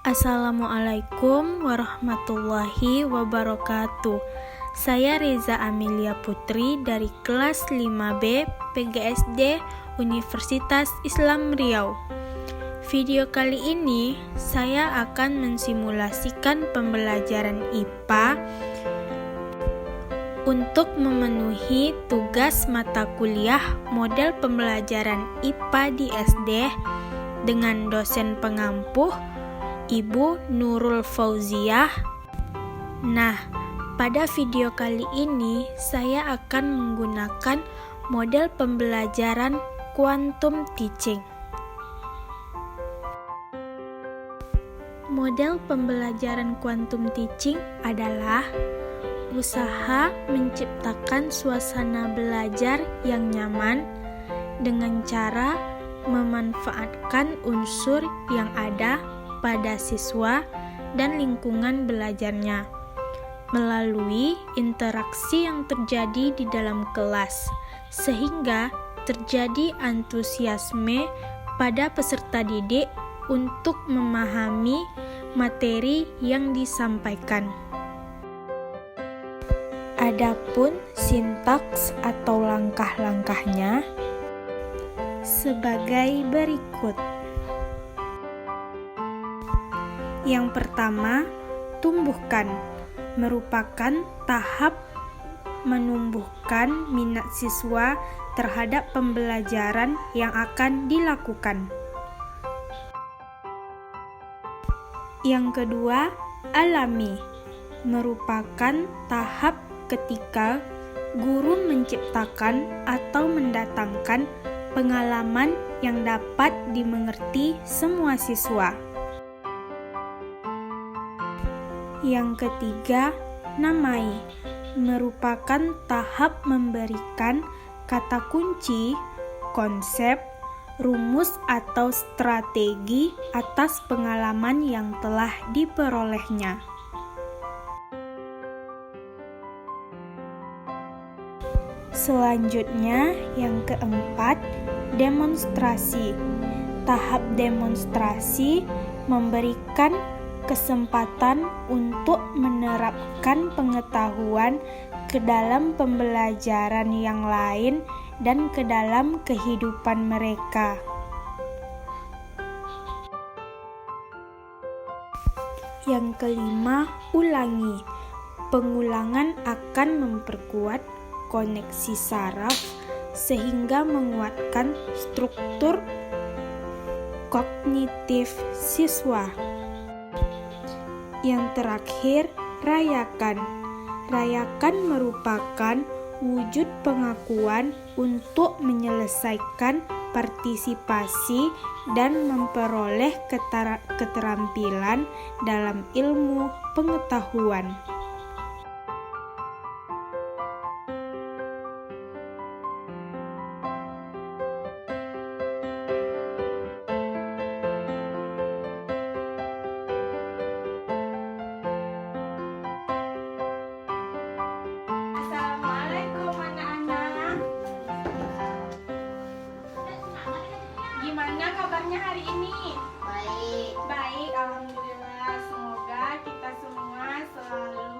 Assalamualaikum warahmatullahi wabarakatuh. Saya Reza Amelia Putri dari kelas 5B PGSD Universitas Islam Riau. Video kali ini saya akan mensimulasikan pembelajaran IPA untuk memenuhi tugas mata kuliah model pembelajaran IPA di SD dengan dosen pengampuh Ibu Nurul Fauziah. Nah, pada video kali ini saya akan menggunakan model pembelajaran quantum teaching. Model pembelajaran quantum teaching adalah usaha menciptakan suasana belajar yang nyaman dengan cara memanfaatkan unsur yang ada pada siswa dan lingkungan belajarnya melalui interaksi yang terjadi di dalam kelas, sehingga terjadi antusiasme pada peserta didik untuk memahami materi yang disampaikan. Adapun sintaks atau langkah-langkahnya sebagai berikut. Yang pertama, tumbuhkan, merupakan tahap menumbuhkan minat siswa terhadap pembelajaran yang akan dilakukan. Yang kedua, alami, merupakan tahap ketika guru menciptakan atau mendatangkan pengalaman yang dapat dimengerti semua siswa. Yang ketiga, namai, merupakan tahap memberikan kata kunci, konsep, rumus atau strategi atas pengalaman yang telah diperolehnya. Selanjutnya, yang keempat, demonstrasi. Tahap demonstrasi memberikan kesempatan untuk menerapkan pengetahuan ke dalam pembelajaran yang lain dan ke dalam kehidupan mereka. Yang kelima, ulangi. Pengulangan akan memperkuat koneksi saraf sehingga menguatkan struktur kognitif siswa. Yang terakhir, rayakan. Rayakan merupakan wujud pengakuan untuk menyelesaikan partisipasi dan memperoleh keterampilan dalam ilmu pengetahuan. Gimana kabarnya hari ini? Baik. Baik, alhamdulillah. Semoga kita semua selalu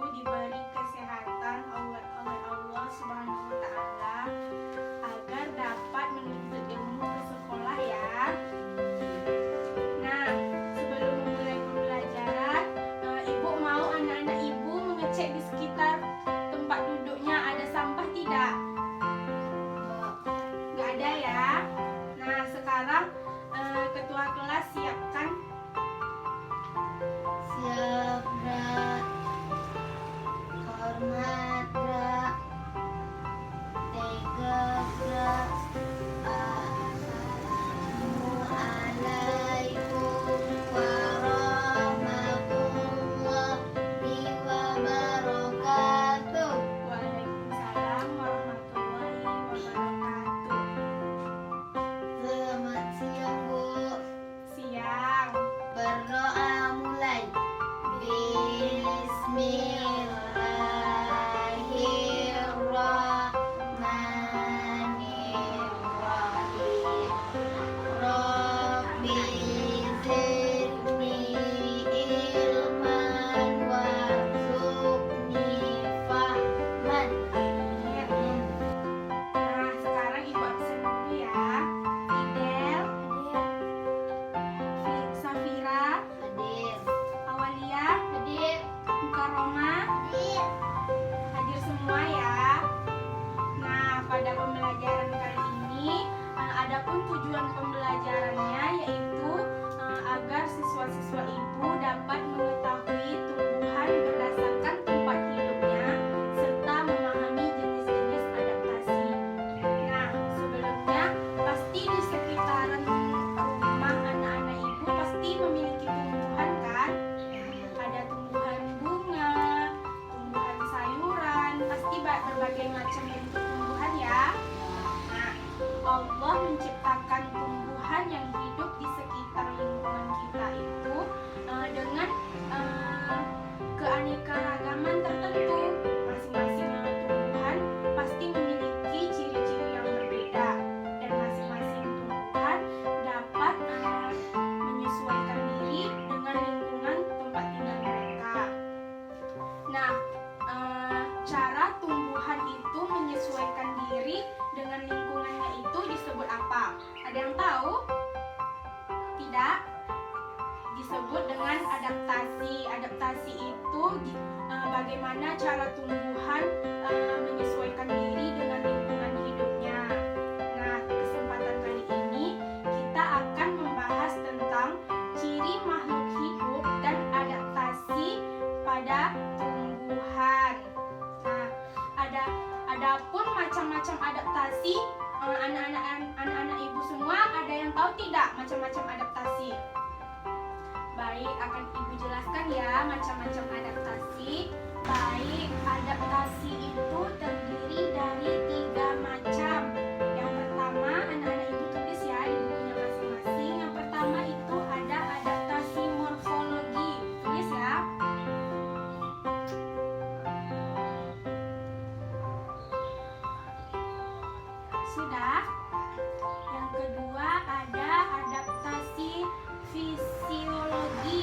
disebut dengan adaptasi. Adaptasi itu bagaimana cara tumbuhan menyesuaikan diri dengan lingkungan hidupnya. Nah, kesempatan kali ini kita akan membahas tentang ciri makhluk hidup dan adaptasi pada tumbuhan. Nah, adapun macam-macam adaptasi, anak-anak ibu semua ada yang tahu tidak macam-macam adaptasi? Baik, akan ibu jelaskan ya macam-macam adaptasi. Baik, adaptasi itu terdiri dari 3 macam. Yang pertama, anak-anak ibu tulis ya di bukunya masing-masing. Yang pertama itu ada adaptasi morfologi. Tulis ya. Sudah. Yang kedua ada adaptasi fisiologi.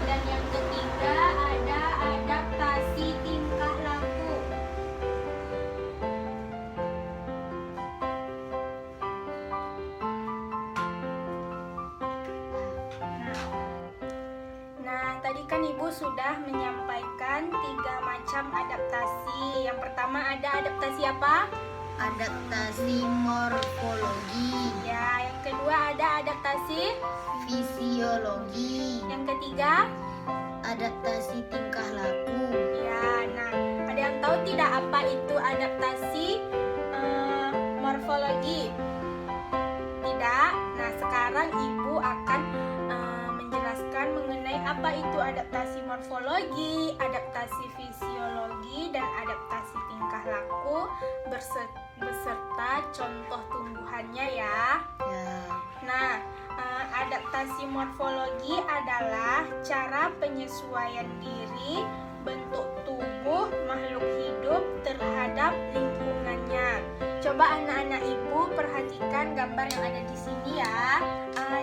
Dan yang ketiga ada adaptasi tingkah laku. Nah, tadi kan Ibu sudah menyampaikan 3 macam adaptasi. Yang pertama ada adaptasi apa? Adaptasi morfologi, Ya, yang kedua ada adaptasi. fisiologi, Yang ketiga, adaptasi tingkah laku. ya. Nah, ada yang tahu tidak apa itu adaptasi morfologi? Tidak. Nah, sekarang Ibu akan menjelaskan mengenai apa itu adaptasi morfologi, adaptasi fisiologi, dan adaptasi tingkah laku beserta contoh tumbuhannya ya. Ya, Nah, adaptasi morfologi adalah cara penyesuaian diri bentuk tubuh makhluk hidup terhadap lingkungannya. Coba anak-anak ibu perhatikan gambar yang ada di sini ya.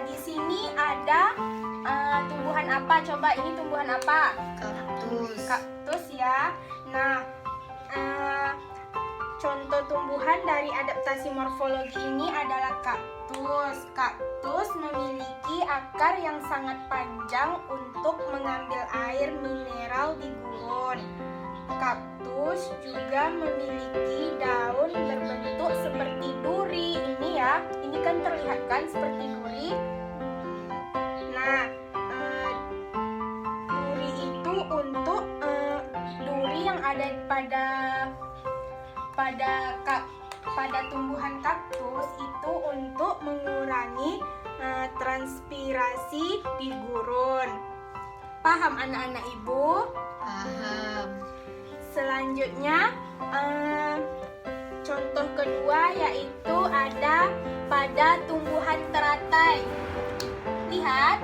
Di sini ada tumbuhan apa? Coba ini tumbuhan apa? kaktus, Kaktus ya. Nah, contoh tumbuhan dari adaptasi morfologi ini adalah kaktus. Kaktus memiliki akar yang sangat panjang untuk mengambil air mineral di gurun. Kaktus juga memiliki daun berbentuk seperti duri. Ini ya, ini kan terlihat kan seperti duri. Nah, duri itu untuk duri yang ada pada tumbuhan kaktus itu untuk mengurangi transpirasi di gurun. Paham anak-anak ibu? paham. Selanjutnya contoh kedua yaitu ada pada tumbuhan teratai. Lihat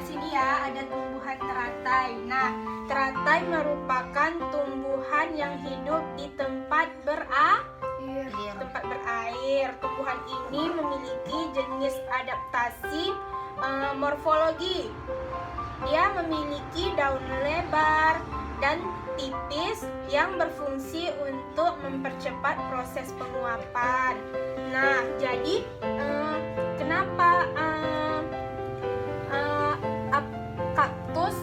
sini ya, ada tumbuhan teratai. Nah, teratai merupakan tumbuhan yang hidup di tempat berair. Tumbuhan ini memiliki jenis adaptasi morfologi. Dia memiliki daun lebar dan tipis yang berfungsi untuk mempercepat proses penguapan. Nah, jadi kenapa kaktus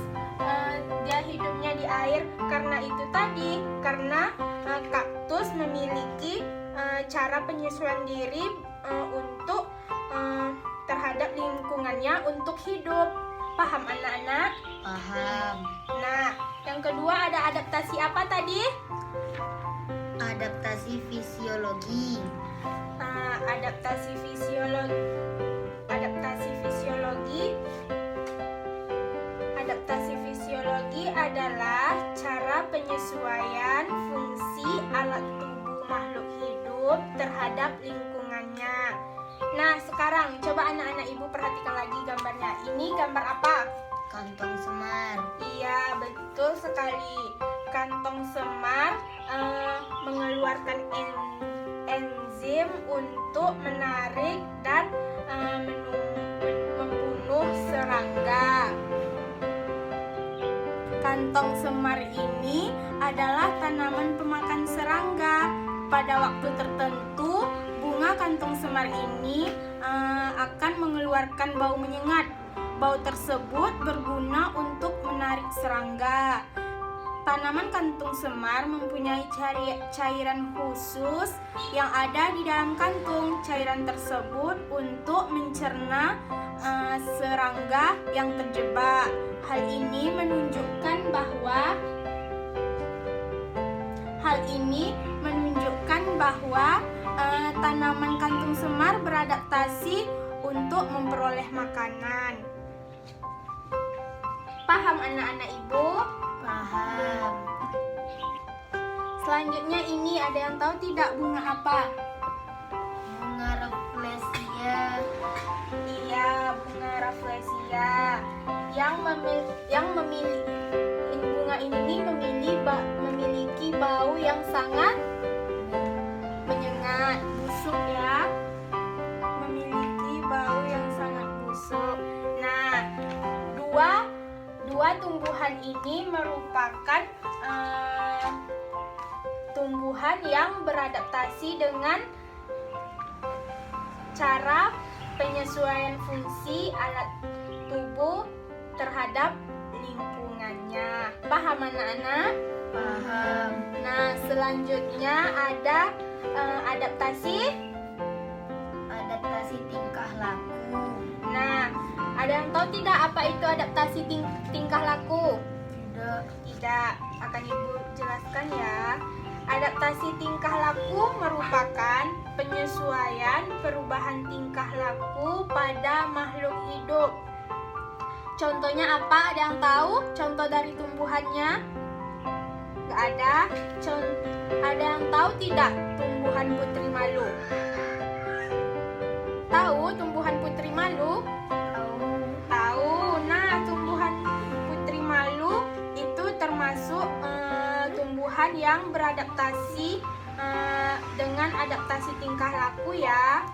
dia hidupnya di air? Karena itu tadi, karena kaktus memiliki cara penyesuaian diri untuk terhadap lingkungannya untuk hidup. Paham anak-anak? Paham. Nah, yang kedua ada adaptasi apa tadi? Adaptasi fisiologi, Adaptasi fisiologi. Adaptasi fisiologi adalah cara penyesuaian fungsi alat tubuh makhluk hidup terhadap lingkungannya. Nah, sekarang coba anak-anak ibu perhatikan lagi gambarnya. Ini gambar apa? kantong semar, Iya, betul sekali. Kantong semar mengeluarkan enzim untuk menarik dan membunuh serangga. Kantong semar ini adalah tanaman pemakan serangga. pada waktu tertentu, bunga kantung semar ini akan mengeluarkan bau menyengat. Bau tersebut berguna untuk menarik serangga. Tanaman kantung semar mempunyai cairan khusus yang ada di dalam kantung. Cairan tersebut untuk mencerna serangga yang terjebak. Hal ini menunjukkan bahwa tanaman kantung semar beradaptasi untuk memperoleh makanan. Paham anak-anak ibu? Paham. Selanjutnya ini ada yang tahu tidak bunga apa? Bunga rafflesia. Iya, bunga rafflesia yang memiliki bunga ini memiliki bau yang sangat menyengat, busuk ya. Memiliki bau yang sangat busuk. Nah, dua tumbuhan ini merupakan tumbuhan yang beradaptasi dengan cara penyesuaian fungsi alat tubuh terhadap lingkungannya. Paham anak-anak? Paham. Nah, selanjutnya ada adaptasi Tingkah laku. Nah, ada yang tahu tidak apa itu adaptasi tingkah laku? Tidak, akan Ibu jelaskan ya. Adaptasi tingkah laku merupakan penyesuaian perubahan tingkah laku pada makhluk hidup. Contohnya apa? Ada yang tahu? Contoh dari tumbuhannya? Gak ada. Ada yang tahu tidak tumbuhan putri malu? Tahu tumbuhan putri malu? Tahu. Nah, tumbuhan putri malu itu termasuk tumbuhan yang beradaptasi dengan adaptasi tingkah laku ya.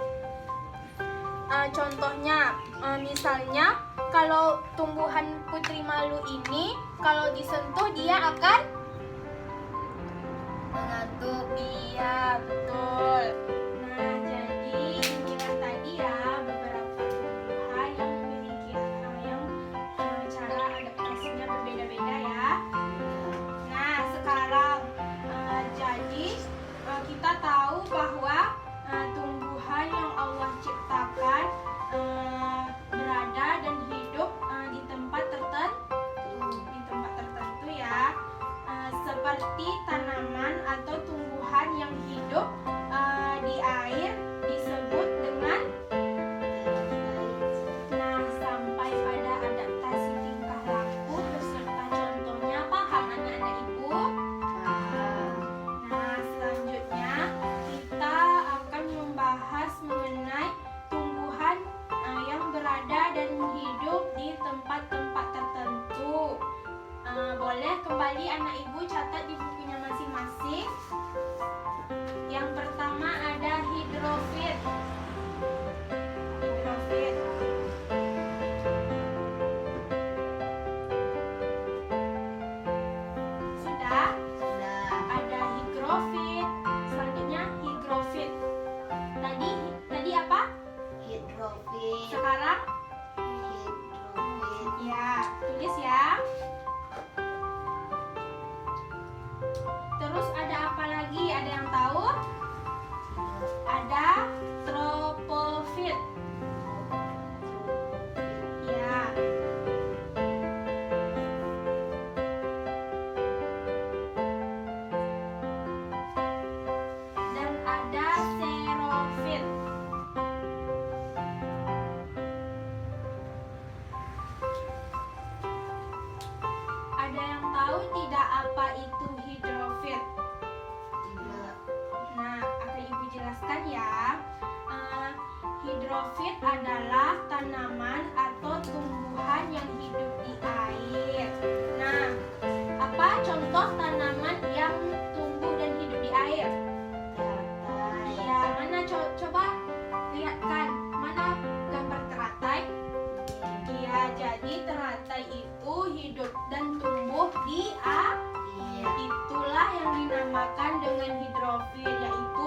Contohnya, misalnya kalau tumbuhan putri malu ini kalau disentuh dia akan Mengantuk. iya, betul. Nah, jadi inilah tadi ya beberapa tumbuhan yang memiliki cara adaptasinya berbeda-beda ya. Nah, sekarang jadi kita tahu bahwa tumbuhan yang Allah ciptakan berada dan hidup di tempat tertentu ya. Seperti tanaman atau tumbuhan yang hidup di air disebut dengan sampai pada adaptasi tingkah laku beserta contohnya. Paham anak-anak ibu? Paham. Nah, selanjutnya kita akan membahas mengenai tumbuhan yang berada dan hidup di tempat-tempat tertentu. Boleh kembali anak ibu catat di bukunya masing-masing. Yang pertama ada hidrofit. Sudah? Ada higrofit. Selanjutnya higrofit. Tadi apa? Hidrofit. Sekarang? Ya, tulis ya. Terus ada apa lagi? Ada yang tahu? Ada tropofit. Ya. Dan ada xerofit. Ada yang tahu tidak apa itu hidrofit? Nah, akan Ibu jelaskan ya. Hidrofit adalah tanaman atau tumbuhan yang hidup di air. Nah, apa contoh tanaman yang tumbuh dan hidup di air? Iya, mana coba lihatkan. Mana gambar teratai? Iya, jadi teratai itu hidup dan tumbuh di air. Itulah yang dinamakan dengan hidrofit, yaitu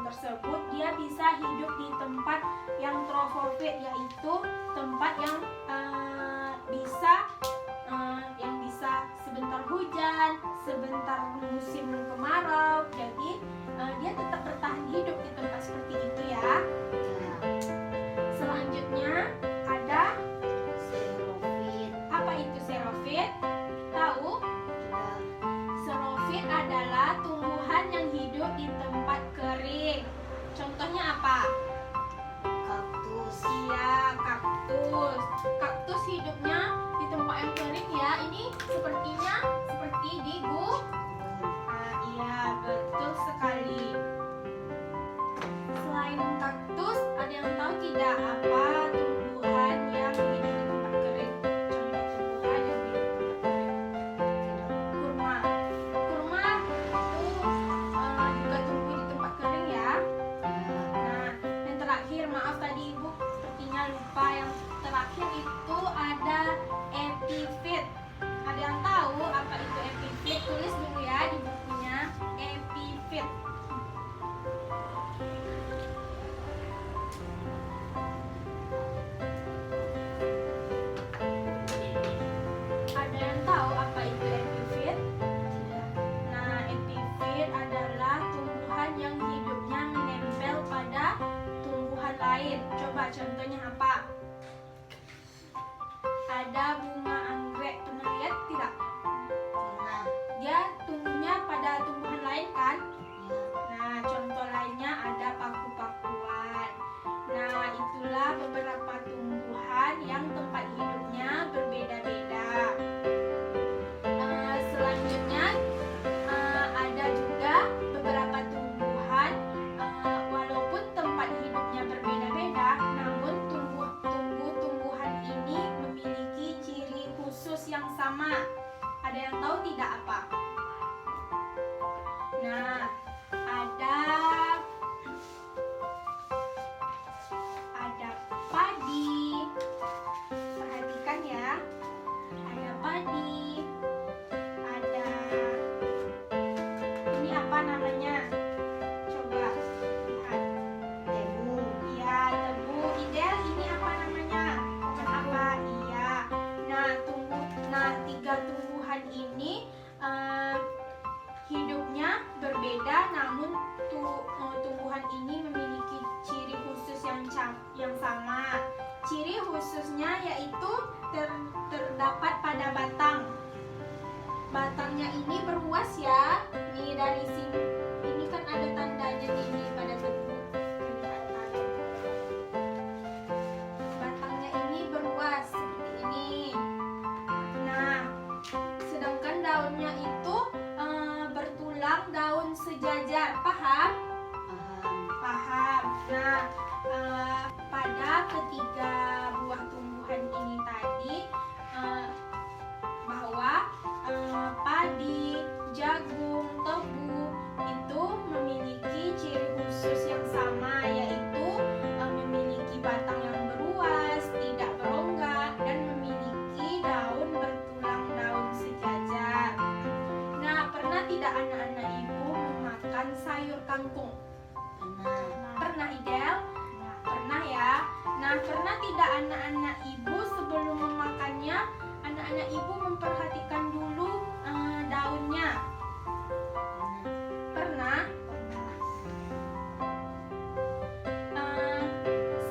tersebut, dia bisa hidup di tempat yang trofofit, yaitu tempat yang bisa sebentar hujan, sebentar musim kemarau. Jadi dia tetap bertahan hidup di tempat seperti itu ya. Ya. Selanjutnya ada Xerofit. apa itu xerofit? Tahu? Tidak. Xerofit adalah tumbuhan yang hidup di tempat kering. Contohnya apa? Kaktus. Iya, kaktus. Kaktus hidupnya di tempat yang kering ya. Ini sepertinya seperti di gua. Iya, betul sekali. Selain kaktus, ada yang tahu tidak apa tumbuhan yang hidup di tempat kering? Contoh tumbuhan yang hidup di tempat kering. Kurma. Kurma itu juga tumbuh di tempat kering ya. Nah, yang terakhir, maaf tadi Ibu sepertinya lupa, yang terakhir itu ada epifit. Ada yang tahu apa itu epifit? Tulis dulu ya di bukunya, epifit. Ada yang tahu apa itu epifit? Nah, epifit adalah tumbuhan yang hidupnya menempel pada tumbuhan lain. Coba contohnya apa? Ada bunga anggrek, pernah lihat tidak? Pernah. Dia tumbuhnya pada tumbuhan lain kan? Ya. Nah, contoh lainnya ada paku-pakuan. Nah, itulah beberapa tumbuhan yang tempat hidupnya berbeda-beda. Selanjutnya ada juga beberapa tumbuhan walaupun tempat hidupnya berbeda-beda, namun tumbuh-tumbuhan ini memiliki ciri khusus yang sama. Ada yang tahu tidak apa? Nah, ada padi. Perhatikan ya. Ada padi. Ada ini apa namanya? Coba lihat. Tebu. Iya, tebu. Idel, ini apa namanya? Pohon apa? Iya. Nah, tiga tumbuhan ini hidupnya berbeda, namun tumbuhan ini memiliki ciri khusus yang sama. Ciri khususnya yaitu terdapat pada batang. Batangnya ini berluas ya. Nih dari sini, ini kan ada tandanya nih pada tebu. Kelihatan. Batangnya ini berluas seperti ini. Nah, sedangkan daunnya itu bertulang daun sejajar. Paham? Paham. Paham. Nah, pada ketiga buah tumbuhan ini tadi, bahwa padi, jagung, tebu itu memiliki ciri khusus yang sama, yaitu memiliki batang yang berluas, tidak berongga, dan memiliki daun bertulang daun sejajar. Nah, pernah tidak anak-anak Ibu memakan sayur kangkung? Pernah. Pernah, Idel? Pernah ya. Nah, pernah tidak anak-anak Ibu sebelum memakannya, anak-anak Ibu memperhatikan dulu daunnya? Pernah?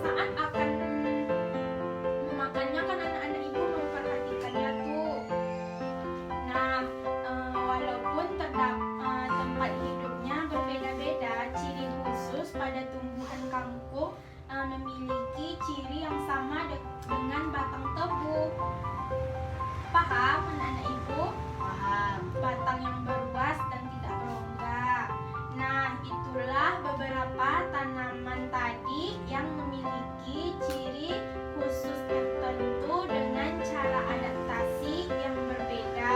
Saat akan memakannya kan anak-anak Ibu memperhatikannya tuh. Nah, walaupun tempat hidupnya berbeda-beda, ciri khusus pada tumbuhan kangkung memiliki ciri yang sama dengan batang tebu. Paham anak-anak Ibu? Paham. Batang yang berluas dan tidak berongga. Nah, itulah beberapa tanaman tadi yang memiliki ciri khusus tertentu dengan cara adaptasi yang berbeda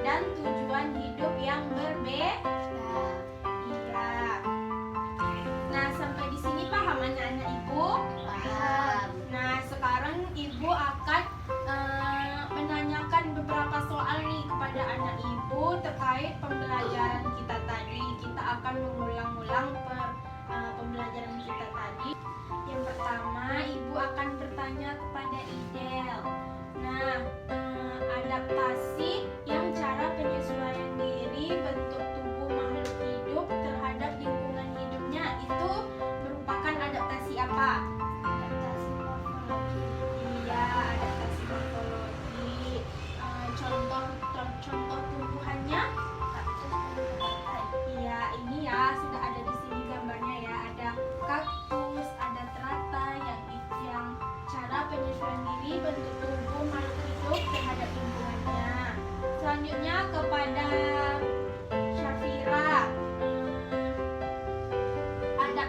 dan tujuan hidup yang berbeda. Iya. Nah, sampai di sini paham anak-anak Ibu? Paham. Nah, sekarang Ibu akan menanyakan beberapa soal nih kepada anak Ibu terkait pembelajaran kita tadi. Kita akan mengulang-ulang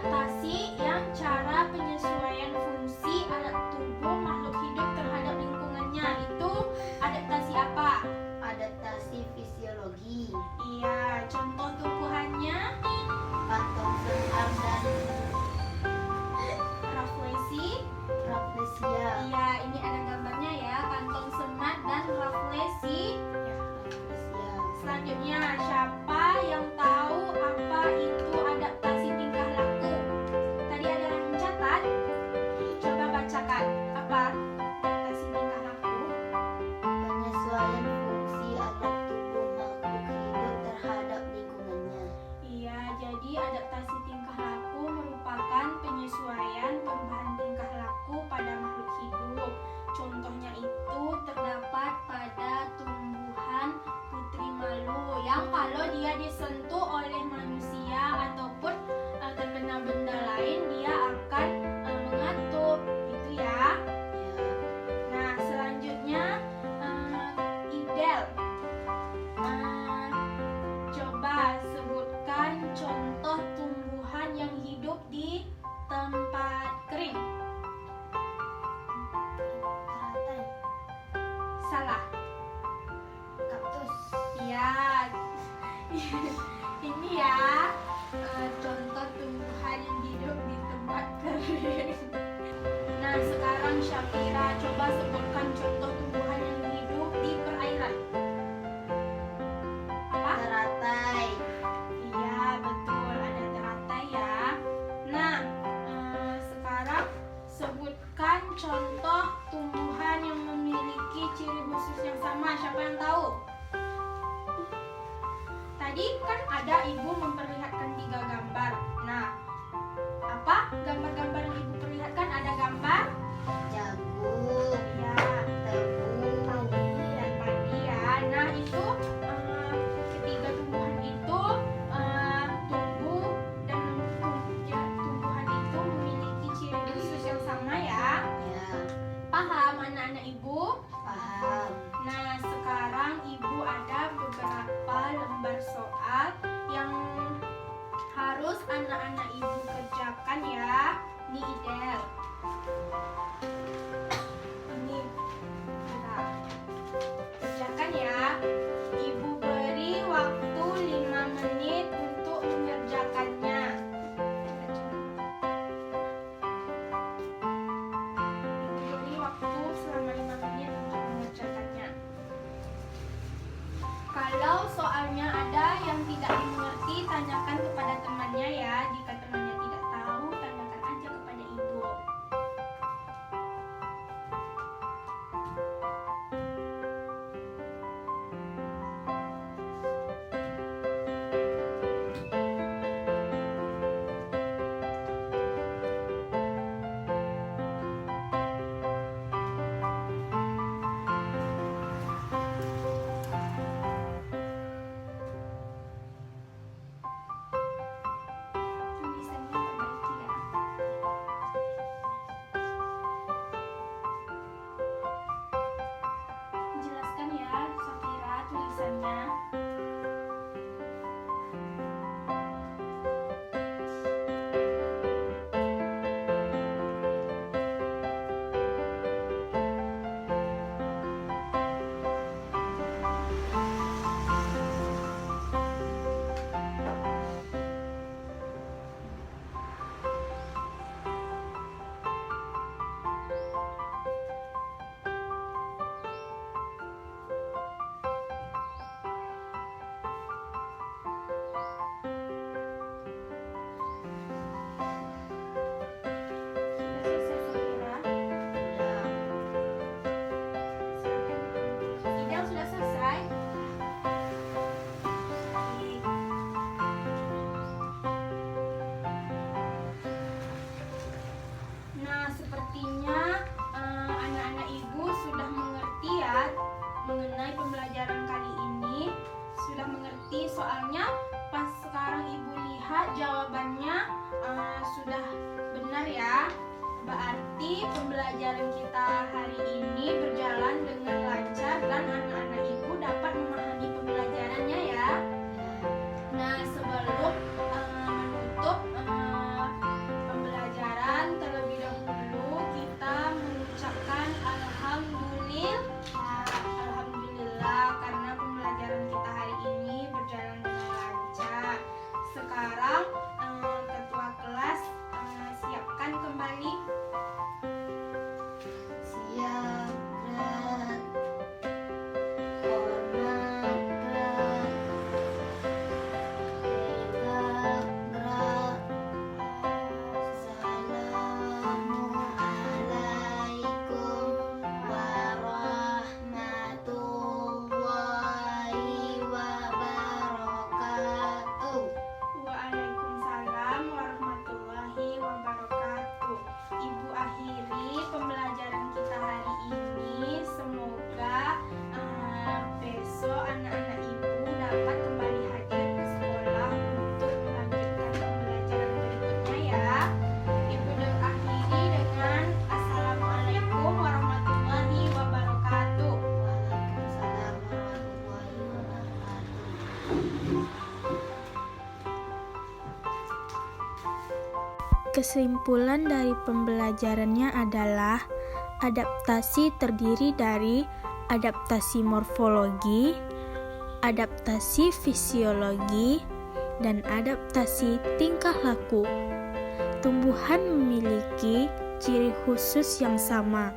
adaptasi yang cara penyesuaian fungsi alat tubuh makhluk hidup terhadap lingkungannya. Itu adaptasi apa? Adaptasi fisiologi. Iya, contoh tumbuhannya Kantong senang dan Rafflesia. Rafflesia. Iya, ini ada gambarnya ya, kantong sengat dan Rafflesia. Rafflesia. Selanjutnya, siapa yang tahu apa itu adaptasi tingkah laku? Tadi ada yang mencatat. Coba bacakan. Apa adaptasi tingkah laku? Penyesuaian fungsi alat tubuh makhluk hidup terhadap lingkungannya. Iya, jadi adaptasi tingkah laku merupakan penyesuaian perubahan tingkah laku pada makhluk hidup. Contohnya itu terdapat pada tumbuhan putri malu yang kalau dia disentuh oleh manusia ataupun terkena benda lain, dia akan mengatup. Itu ya. Ya. Nah, selanjutnya Idel. Coba sebutkan contoh tumbuhan yang hidup di tempat kering. Teratai. Salah. Kaktus. Ya. Ini ya contoh tumbuhan yang hidup di tempat kering. Nah, sekarang Syafira coba sebutkan contoh tumbuhan yang hidup di perairan. Apa? Teratai. Iya, betul, ada teratai ya. Nah, sekarang sebutkan contoh tumbuhan yang memiliki ciri khusus yang sama. Siapa yang tahu? Tadi kan ada ibu memperlihatkan 3 gambar. Nah, apa gambar-gambar yang ibu perlihatkan? Ada gambar Jagung. ya, Tebu. dan padi ya. Nah, itu ketiga tumbuhan itu tumbuh dan tumbuhan itu memiliki ciri khusus yang sama ya. Ya. Paham anak-anak ibu? Paham. Nah, sekarang ibu ada beberapa lembar soal yang harus anak-anak ibu kerjakan ya. Ini Idel. Ini kita kerjakan ya. Ibu beri waktu 5 menit untuk mengerjakannya. Ibu beri waktu selama 5 menit untuk mengerjakannya. Kalau soalnya ada yang tidak dimengerti, tanyakan kepada temannya ya. Jika temannya tidak tahu, tanyakan aja kepada ibu. Tulisannya perbaiki ya. Jelaskan ya, Safira, tulisannya. Sudah selesai, Safira? Sudah. Silakan. Idel sudah selesai? Baik. Nah, sepertinya anak-anak ibu sudah mengerti ya mengenai pembelajaran kali ini. Sudah mengerti soalnya pas sekarang ibu lihat jawabannya sudah benar ya. Berarti pembelajaran kita hari ini berjalan dengan lancar dan anak-anak ibu dapat memahami pembelajarannya ya. Ya. Nah, sebelum menutup Kesimpulan dari pembelajarannya adalah adaptasi terdiri dari adaptasi morfologi, adaptasi fisiologi, dan adaptasi tingkah laku. Tumbuhan memiliki ciri khusus yang sama,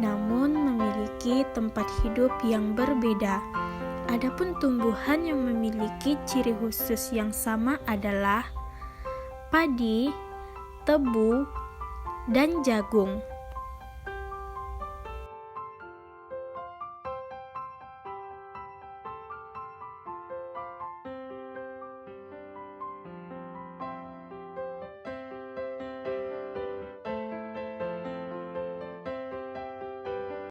namun memiliki tempat hidup yang berbeda. Adapun tumbuhan yang memiliki ciri khusus yang sama adalah padi, tebu, dan jagung.